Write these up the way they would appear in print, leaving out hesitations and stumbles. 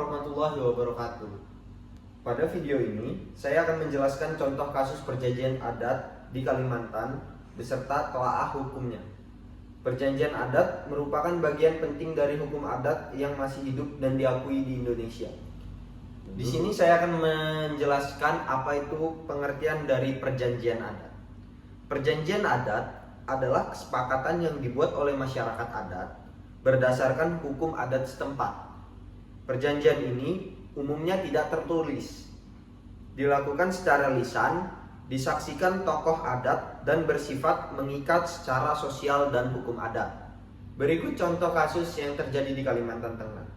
warahmatullahi wabarakatuh. Pada video ini, saya akan menjelaskan contoh kasus perjanjian adat di Kalimantan beserta telaah hukumnya. Perjanjian adat merupakan bagian penting dari hukum adat yang masih hidup dan diakui di Indonesia. Di sini saya akan menjelaskan apa itu pengertian dari perjanjian adat. Perjanjian adat adalah kesepakatan yang dibuat oleh masyarakat adat berdasarkan hukum adat setempat. Perjanjian ini umumnya tidak tertulis, dilakukan secara lisan, disaksikan tokoh adat, dan bersifat mengikat secara sosial dan hukum adat. Berikut contoh kasus yang terjadi di Kalimantan Tengah.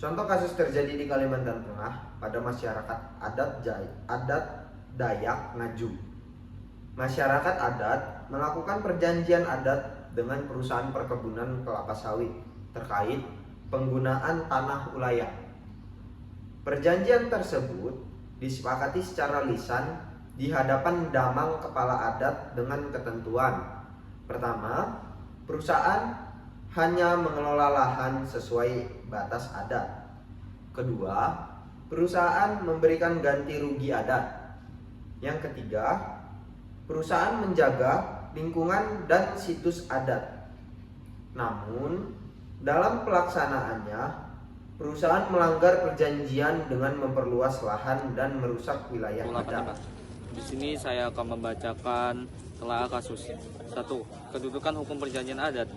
Contoh kasus terjadi di Kalimantan Tengah pada masyarakat adat Dayak Ngaju. Masyarakat adat melakukan perjanjian adat dengan perusahaan perkebunan kelapa sawit terkait penggunaan tanah ulayah. Perjanjian tersebut disepakati secara lisan di hadapan damang kepala adat dengan ketentuan. Pertama, perusahaan hanya mengelola lahan sesuai batas adat. Kedua, perusahaan memberikan ganti rugi adat. Yang ketiga, perusahaan menjaga lingkungan dan situs adat. Namun, dalam pelaksanaannya, perusahaan melanggar perjanjian dengan memperluas lahan dan merusak wilayah adat. Di sini saya akan membacakan telaah kasus. 1. Kedudukan hukum perjanjian adat.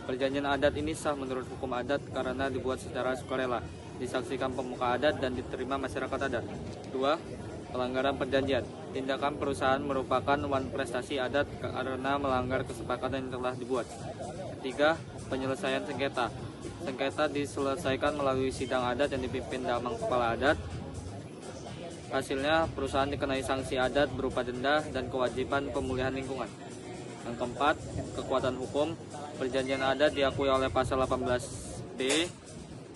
Perjanjian adat ini sah menurut hukum adat karena dibuat secara sukarela, disaksikan pemuka adat dan diterima masyarakat adat. 2. Pelanggaran perjanjian. Tindakan perusahaan merupakan prestasi adat karena melanggar kesepakatan yang telah dibuat. 3. Penyelesaian sengketa. Sengketa diselesaikan melalui sidang adat yang dipimpin damang kepala adat. Hasilnya, perusahaan dikenai sanksi adat berupa denda dan kewajiban pemulihan lingkungan. Yang keempat, kekuatan hukum. Perjanjian adat diakui oleh pasal 18B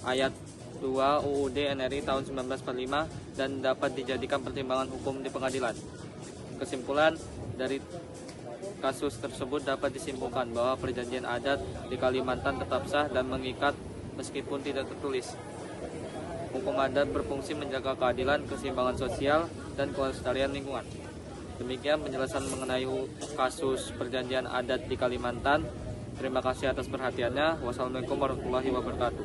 ayat 2 UUD NRI tahun 1945 dan dapat dijadikan pertimbangan hukum di pengadilan. Kesimpulan dari kasus tersebut dapat disimpulkan bahwa perjanjian adat di Kalimantan tetap sah dan mengikat meskipun tidak tertulis. Hukum adat berfungsi menjaga keadilan, keseimbangan sosial, dan kelestarian lingkungan. Demikian penjelasan mengenai kasus perjanjian adat di Kalimantan. Terima kasih atas perhatiannya. Wassalamualaikum warahmatullahi wabarakatuh.